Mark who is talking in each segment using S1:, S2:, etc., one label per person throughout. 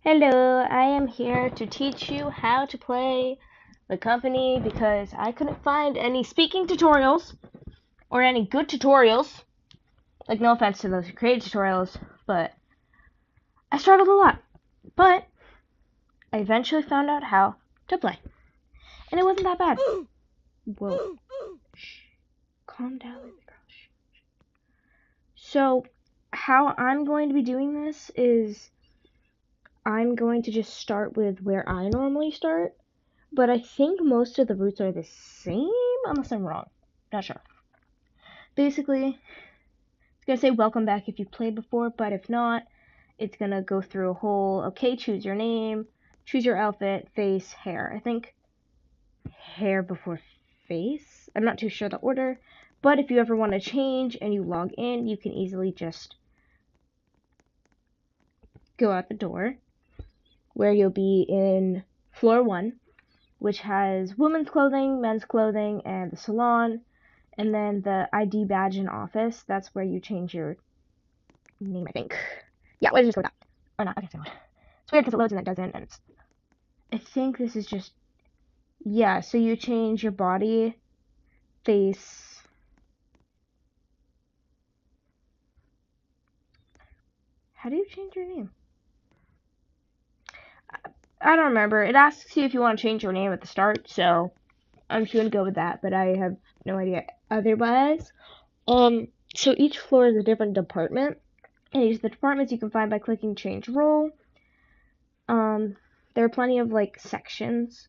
S1: Hello, I am here to teach you how to play the company because I couldn't find any speaking tutorials or any good tutorials. Like, no offense to those who created tutorials, but I struggled a lot. But I eventually found out how to play, and it wasn't that bad. Whoa. Shh. Calm down, baby girl. Shh. So, how I'm going to be doing this is I'm going to just start with where I normally start. But I think most of the routes are the same, unless I'm wrong. Not sure. Basically, it's going to say welcome back if you've played before, but if not, it's going to go through a whole, okay, choose your name, choose your outfit, face, hair. I think hair before face. I'm not too sure the order, but if you ever want to change and you log in, you can easily just go out the door, where you'll be in floor 1, which has women's clothing, men's clothing, and the salon. And then the ID badge in office, that's where you change your name, I think. Yeah, let's just go with that. Or not, okay, so it's weird because it loads and it doesn't, and it's... I think this is just... Yeah, so you change your body, face... How do you change your name? I don't remember. It asks you if you want to change your name at the start, so I'm just going to go with that, but I have no idea otherwise. So each floor is a different department, and each of the departments you can find by clicking change role. There are plenty of like sections.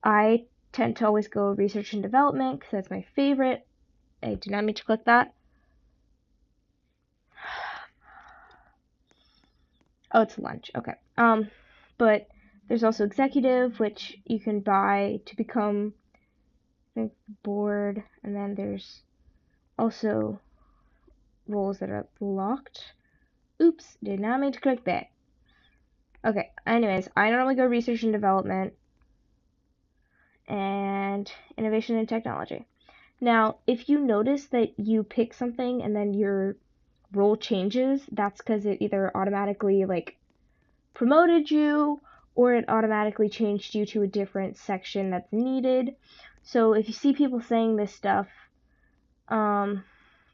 S1: I tend to always go research and development because that's my favorite. I do not mean to click that. Oh, it's lunch. Okay. But there's also executive, which you can buy to become, I think, board, and then there's also roles that are locked. Oops, did not mean to click that. Okay, anyways, I normally go research and development and innovation and technology. Now, if you notice that you pick something and then your role changes, that's because it either automatically like promoted you or it automatically changed you to a different section that's needed. So if you see people saying this stuff,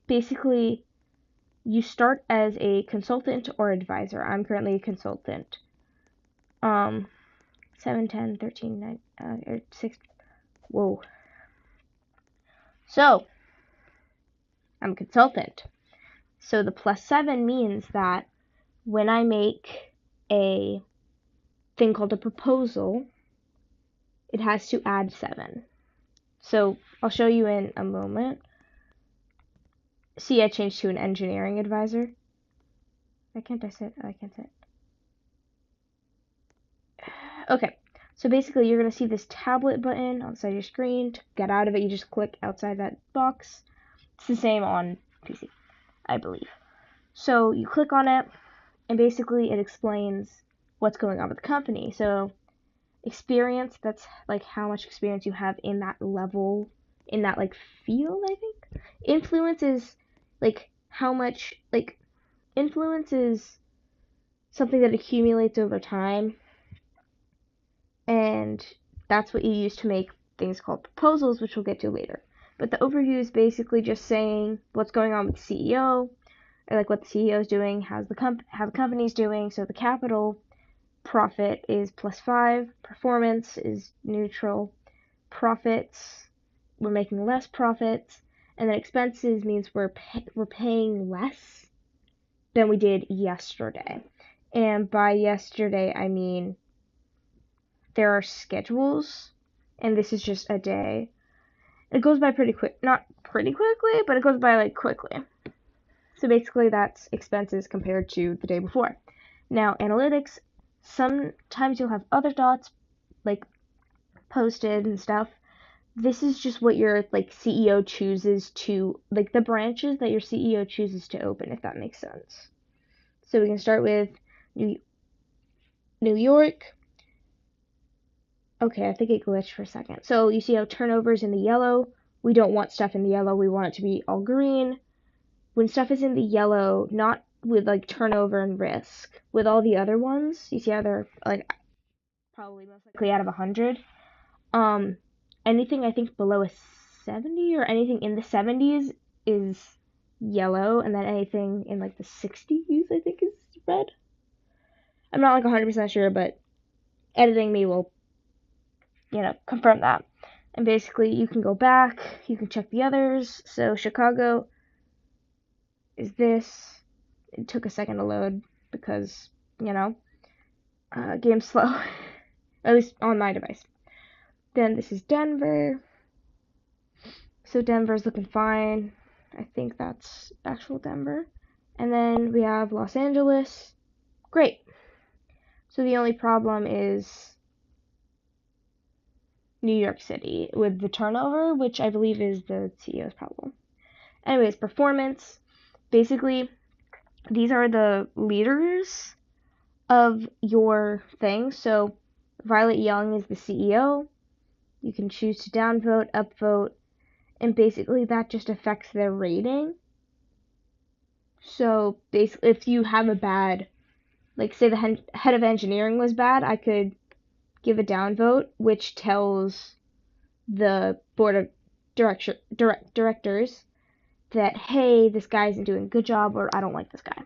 S1: basically you start as a consultant or advisor. I'm currently a consultant. 7, 10, 13, 9, 6. Whoa. So, I'm a consultant. So the +7 means that when I make a thing called a proposal, it has to add 7. So I'll show you in a moment. See, I changed to an engineering advisor. Why can't I sit? I can't sit. Okay, so basically you're going to see this tablet button on the side of your screen. To get out of it, you just click outside that box. It's the same on PC, I believe. So you click on it, and basically it explains what's going on with the company. So experience, that's like how much experience you have in that level, in that like field, I think. Influence is like how much, like, influence is something that accumulates over time, and that's what you use to make things called proposals, which we'll get to later. But the overview is basically just saying what's going on with the CEO, or like what the CEO is doing, how the company's doing. So the capital profit is +5, performance is neutral, profits, we're making less profits, and then expenses means we're paying less than we did yesterday. And by yesterday, I mean there are schedules, and this is just a day. It goes by pretty quick, not pretty quickly, but it goes by like quickly. So basically that's expenses compared to the day before. Now, analytics, sometimes you'll have other dots like posted and stuff. This is just what your like CEO chooses to, like the branches that your CEO chooses to open, if that makes sense. So we can start with New York. Okay, I think it glitched for a second. So you see how turnover's in the yellow? We don't want stuff in the yellow. We want it to be all green. When stuff is in the yellow, not with like turnover and risk. With all the other ones, you see how they're like probably most likely out of 100. Um, Anything I think below a 70 or anything in the 70s is yellow, and then anything in like the 60s I think is red. I'm not like 100% sure, but editing me will, confirm that. And basically, you can go back, you can check the others. So Chicago is this. It took a second to load because, game's slow, at least on my device. Then this is Denver. So Denver's looking fine. I think that's actual Denver. And then we have Los Angeles. Great. So the only problem is New York City with the turnover, which I believe is the CEO's problem. Anyways, performance. Basically, these are the leaders of your thing. So Violet Young is the CEO. You can choose to downvote, upvote, and basically that just affects their rating. So basically, if you have a bad, like say the head of engineering was bad, I could give a downvote, which tells the board of directors that, hey, this guy isn't doing a good job, or I don't like this guy.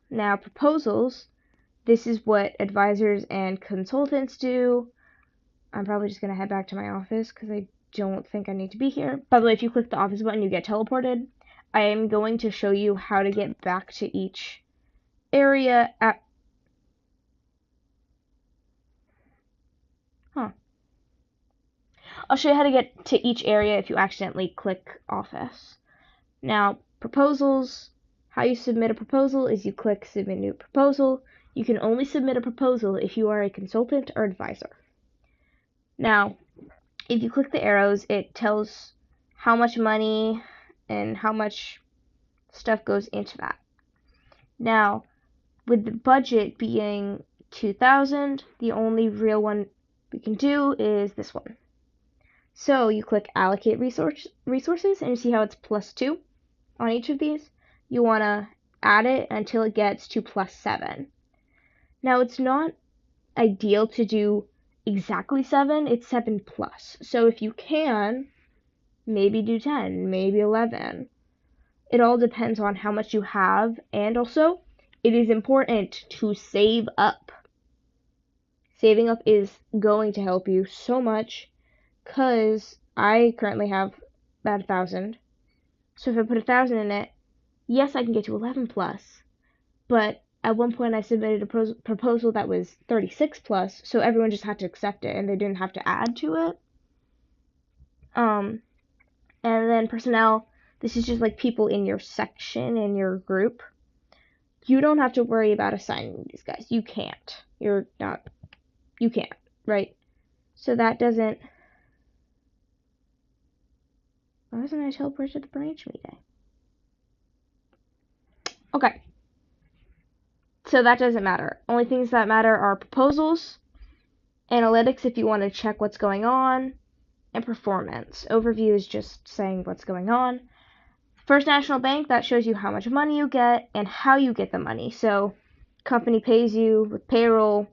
S1: Now, proposals. This is what advisors and consultants do. I'm probably just going to head back to my office because I don't think I need to be here. By the way, if you click the office button, you get teleported. I am going to show you how to get back to each area at... I'll show you how to get to each area if you accidentally click office. Now, proposals. How you submit a proposal is you click submit new proposal. You can only submit a proposal if you are a consultant or advisor. Now, if you click the arrows, it tells how much money and how much stuff goes into that. Now, with the budget being 2,000, the only real one we can do is this one. So you click allocate resources, and you see how it's +2 on each of these. You want to add it until it gets to +7. Now, it's not ideal to do exactly 7, it's 7 plus. So if you can, maybe do 10, maybe 11. It all depends on how much you have, and also it is important to save up. Saving up is going to help you so much, because I currently have about 1,000. So if I put 1,000 in it, yes, I can get to 11 plus, but at one point I submitted a proposal that was 36 plus, so everyone just had to accept it and they didn't have to add to it. And then personnel, this is just like people in your section, in your group. You don't have to worry about assigning these guys. You can't. You can't, right? So that doesn't... Why wasn't I teleported to the branch meeting? Okay. So that doesn't matter. Only things that matter are proposals, analytics if you want to check what's going on, and performance. Overview is just saying what's going on. First National Bank, that shows you how much money you get and how you get the money. So company pays you with payroll.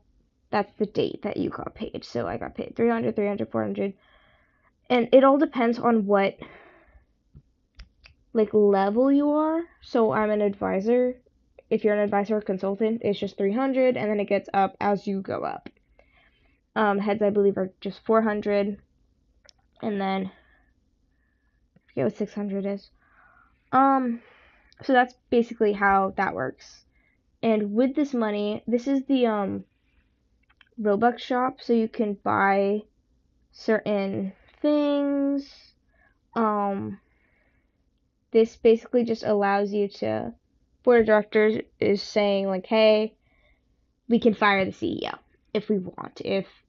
S1: That's the date that you got paid. So I got paid 300, 300, 400. And it all depends on what level you are. So I'm an advisor. If you're an advisor or consultant, it's just 300, and then it gets up as you go up. Heads, I believe, are just 400, and then I forget what 600 is. So that's basically how that works. And with this money, this is the Robux shop, so you can buy certain things. This basically just allows you to... Board of directors is saying, like, hey, we can fire the CEO if we want.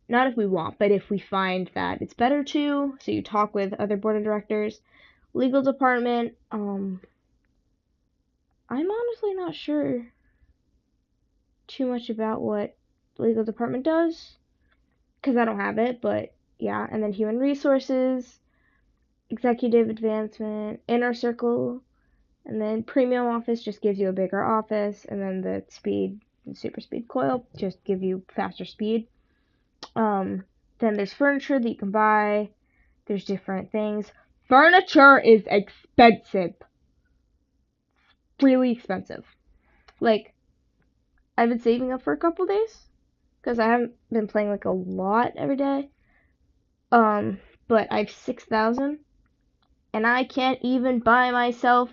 S1: Not if we want, but if we find that it's better to. So you talk with other board of directors. Legal department, I'm honestly not sure too much about what the legal department does, because I don't have it, but yeah. And then human resources, executive advancement, inner circle, And then premium office just gives you a bigger office, and then the super speed coil just give you faster speed. Then there's furniture that you can buy. There's different things. Furniture is expensive. Really expensive. Like, I've been saving up for a couple days because I haven't been playing like a lot every day. But I have 6,000 and I can't even buy myself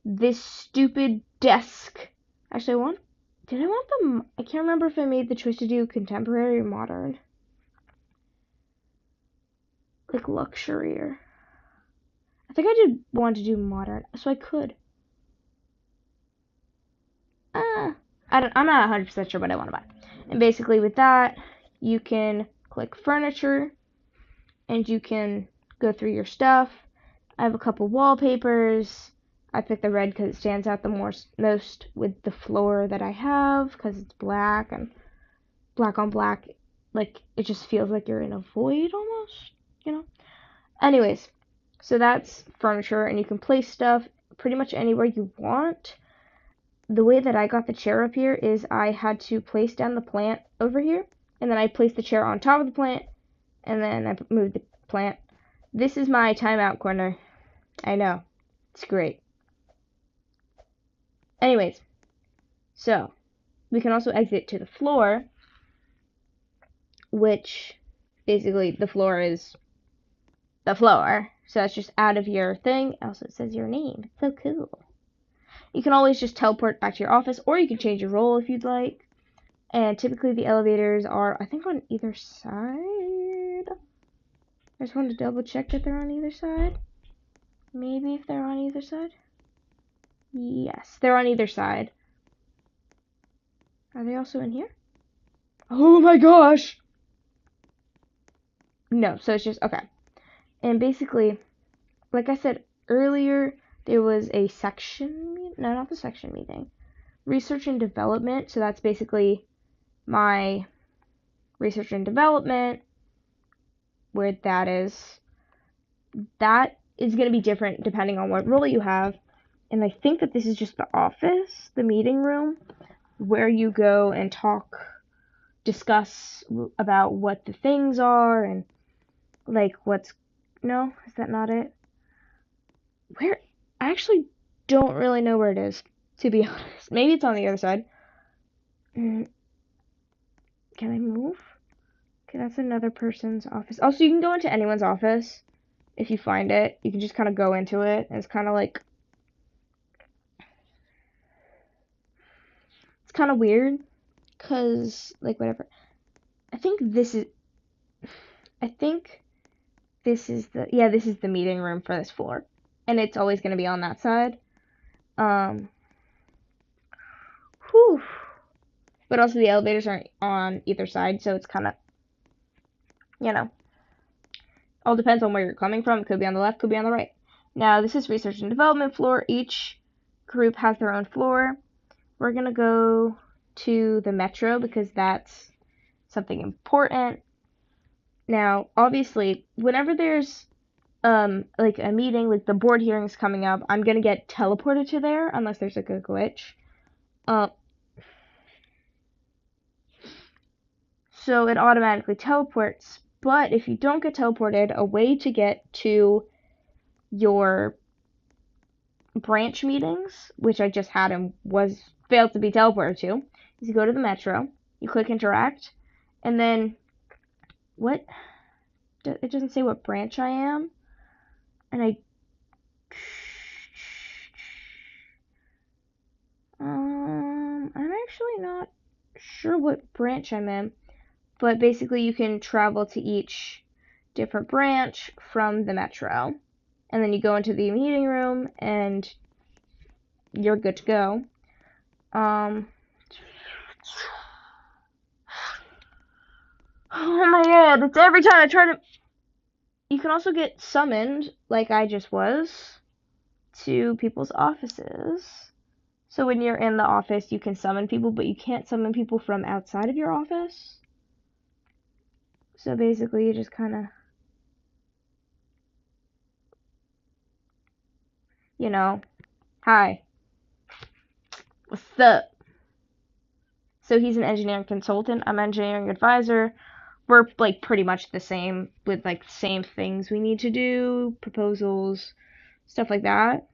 S1: this stupid desk. Actually, did I want them? I can't remember if I made the choice to do contemporary or modern. Like luxury or... I think I did want to do modern, so I could. I'm not 100% sure what I want to buy. And basically with that, you can click furniture and you can go through your stuff. I have a couple wallpapers. I picked the red because it stands out the most with the floor that I have because it's black, and black on black, like, it just feels like you're in a void almost, you know? Anyways, so that's furniture, and you can place stuff pretty much anywhere you want. The way that I got the chair up here is I had to place down the plant over here, and then I placed the chair on top of the plant, and then I moved the plant. This is my timeout corner. I know. It's great. Anyways, so we can also exit to the floor, which basically the floor is the floor. So that's just out of your thing. Also, it says your name. It's so cool. You can always just teleport back to your office, or you can change your role if you'd like. And typically the elevators are, I think, on either side. I just want to double check that they're on either side. Maybe if they're on either side. Yes, they're on either side. Are they also in here? Oh my gosh! No, so it's just, okay. And basically, like I said earlier, there was a section, no, not the section meeting. Research and development, so that's basically my research and development, where that is. That is going to be different depending on what role you have. And I think that this is just the office, the meeting room, where you go and discuss about what the things are and like no, is that not it? Where? I actually don't really know where it is, to be honest. Maybe it's on the other side. Can I move? Okay, that's another person's office. Also, you can go into anyone's office if you find it. You can just kind of go into it, and it's kind of like, it's kind of weird, because, like, whatever. I think this is the meeting room for this floor, and it's always going to be on that side. Whew. But also the elevators aren't on either side, so it's kind of, all depends on where you're coming from. It could be on the left, could be on the right. Now, this is research and development floor. Each group has their own floor. We're going to go to the metro because that's something important. Now, obviously, whenever there's like a meeting, like the board hearings coming up, I'm going to get teleported to there unless there's like a glitch. So it automatically teleports, but if you don't get teleported, a way to get to your branch meetings, which I just had and failed to be teleported to, is you go to the metro, you click interact, and then it doesn't say what branch I am, and I'm actually not sure what branch I'm in. But basically, you can travel to each different branch from the metro. And then you go into the meeting room, and you're good to go. Oh my god, it's every time I try to... You can also get summoned, like I just was, to people's offices. So when you're in the office, you can summon people, but you can't summon people from outside of your office. So basically, you just kind of, Hi. What's up? So he's an engineering consultant. I'm an engineering advisor. We're like pretty much the same with like same things we need to do, proposals, stuff like that.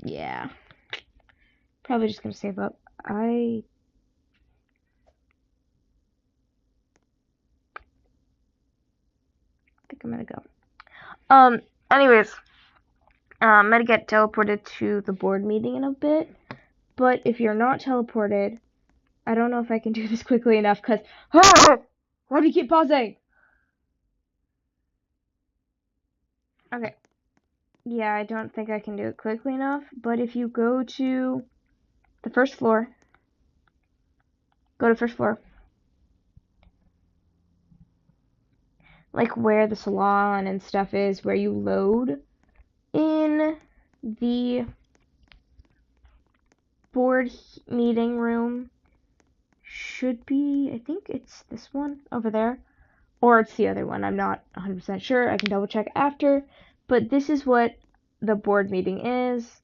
S1: Yeah. Probably just gonna save up. I think I'm gonna go. Anyways, I'm gonna get teleported to the board meeting in a bit. But if you're not teleported, I don't know if I can do this quickly enough because why do you keep pausing? Okay. Yeah, I don't think I can do it quickly enough. But if you go to the first floor, go to first floor, like where the salon and stuff is, where you load in the board meeting room. Should be, I think it's this one over there, or it's the other one. I'm not 100% sure. I can double check after. But this is what the board meeting is.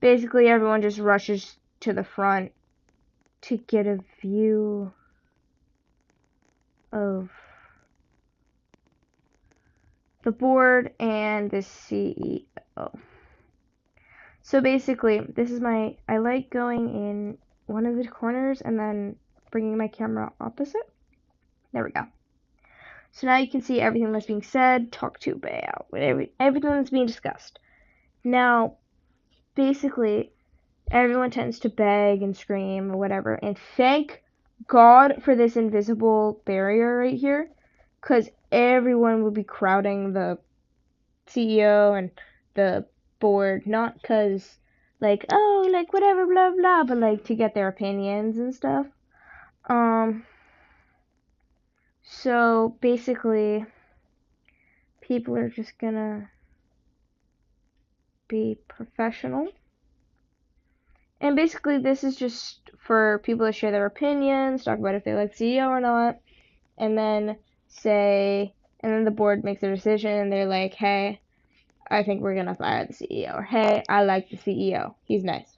S1: Basically, everyone just rushes to the front to get a view of the board and the CEO. So basically, this is I like going in one of the corners and then bringing my camera opposite. There we go. So now you can see everything that's being said, talked to, about everything that's being discussed. Now, basically, everyone tends to beg and scream or whatever, and thank God for this invisible barrier right here, because everyone would be crowding the CEO and the board, not because, like, oh, like, whatever, blah, blah, but, like, to get their opinions and stuff. So, basically, people are just gonna be professional. And basically, this is just for people to share their opinions, talk about if they like CEO or not, and then and then the board makes their decision, and they're like, hey, I think we're gonna fire the CEO, or hey, I like the CEO, he's nice,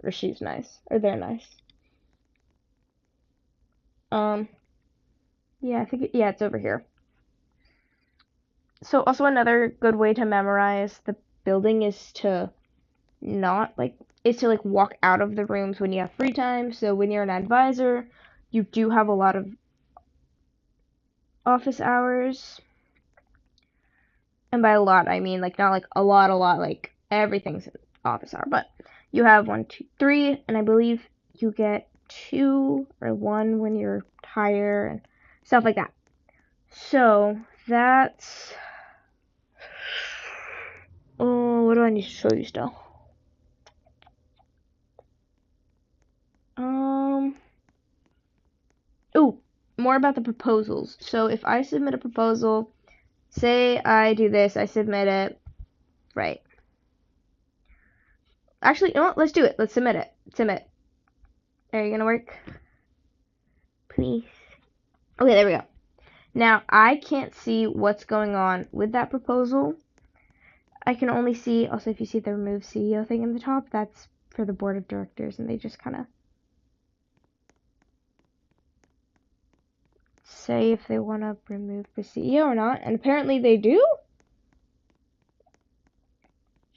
S1: or she's nice, or they're nice. Yeah, I think, yeah, it's over here. So also another good way to memorize the building is to walk out of the rooms when you have free time. So when you're an advisor, you do have a lot of office hours. And by a lot, I mean like not like a lot, like everything's an office hour, but you have 1, 2, 3, and I believe you get 2 or 1 when you're tired and stuff like that. So that's what do I need to show you still? More about the proposals. So if I submit a proposal, say I do this, I submit it, right? Actually, you know what? Let's do it. Let's submit it. Submit. Are you gonna work? Please. Okay, there we go. Now, I can't see what's going on with that proposal. I can only see, also if you see the remove CEO thing in the top, that's for the board of directors, and they just kind of say if they want to remove the CEO or not, and apparently they do?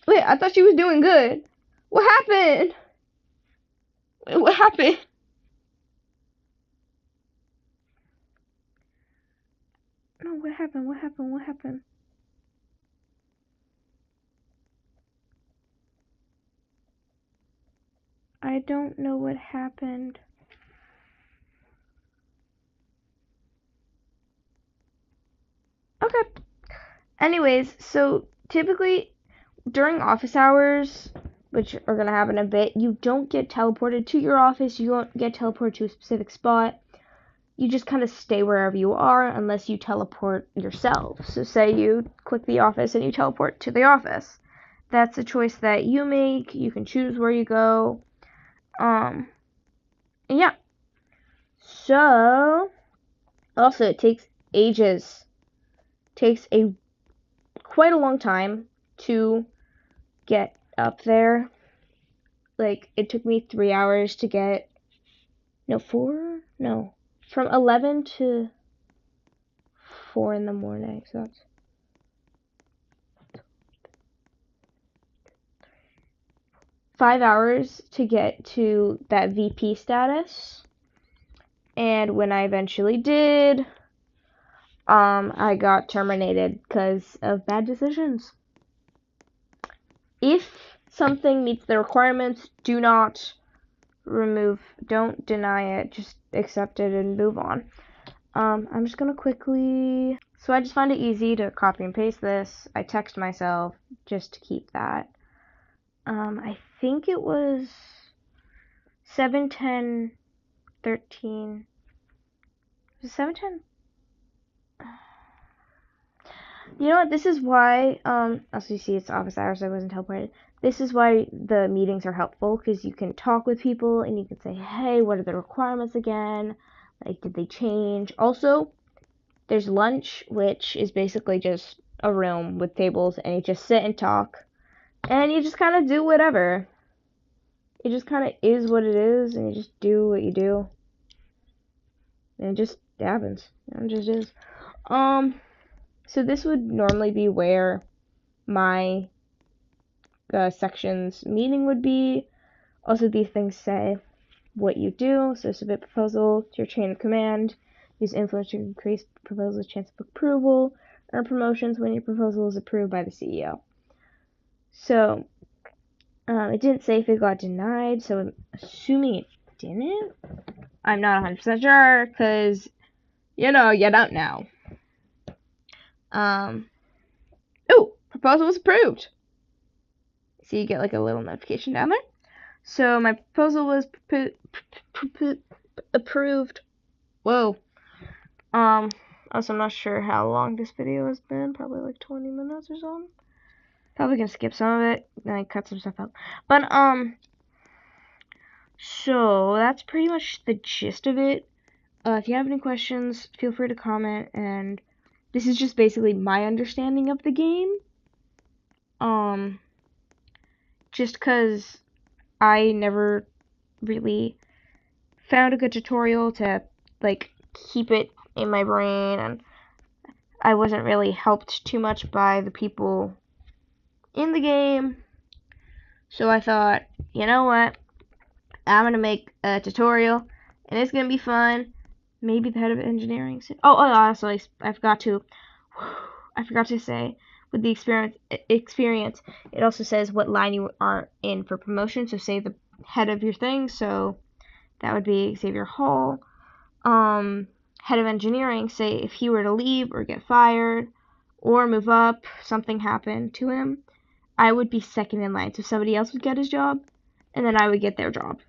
S1: Wait, I thought she was doing good. What happened? Wait, what happened? No, what happened? What happened? What happened? I don't know what happened. Okay. Anyways, so typically during office hours, which are going to happen a bit, you don't get teleported to your office. You don't get teleported to a specific spot. You just kind of stay wherever you are unless you teleport yourself. So say you click the office and you teleport to the office. That's a choice that you make. You can choose where you go. Yeah. So, also it takes ages. Takes quite a long time to get up there. Like, it took me 3 hours to get, from 11 to 4 in the morning, so that's 5 hours to get to that VP status. And when I eventually did, I got terminated because of bad decisions. If something meets the requirements, don't deny it, just accept it and move on. I'm just gonna quickly, so I just find it easy to copy and paste this. I text myself just to keep that. I think it was 7/10/13. Was it 7/10? You know what? This is why, as you see, it's office hours. I wasn't teleported. This is why the meetings are helpful, because you can talk with people and you can say, hey, what are the requirements again? Like, did they change? Also, there's lunch, which is basically just a room with tables, and you just sit and talk, and you just kind of do whatever. It just kind of is what it is, and you just do what you do, and it just happens. It just is. So this would normally be where my section's meeting would be. Also, these things say what you do. So submit proposal to your chain of command. Use influence to increase proposal's chance of approval. Earn promotions when your proposal is approved by the CEO. So it didn't say if it got denied, so I'm assuming it didn't. I'm not 100% sure, because, you don't know. Oh, proposal was approved. So you get like a little notification down there. So my proposal was approved. Whoa. Also, I'm not sure how long this video has been. Probably like 20 minutes or something. Probably gonna skip some of it and I cut some stuff out. But so that's pretty much the gist of it. If you have any questions, feel free to comment. And this is just basically my understanding of the game. Just because I never really found a good tutorial to like keep it in my brain, and I wasn't really helped too much by the people in the game. So I thought, you know what? I'm gonna make a tutorial, and it's gonna be fun. Maybe the head of engineering said, also I forgot to say, with the experience, it also says what line you are in for promotion. So say the head of your thing, so that would be Xavier Hall. Head of engineering, say if he were to leave or get fired or move up, something happened to him, I would be second in line. So somebody else would get his job, and then I would get their job.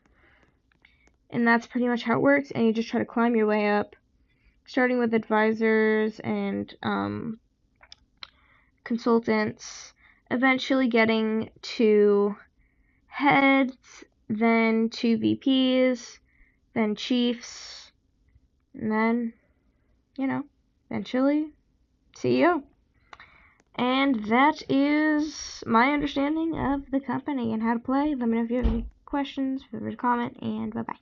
S1: And that's pretty much how it works, and you just try to climb your way up, starting with advisors and consultants, eventually getting to heads, then to VPs, then chiefs, and then, eventually CEO. And that is my understanding of the company and how to play. Let me know if you have any questions, feel free to comment, and bye-bye.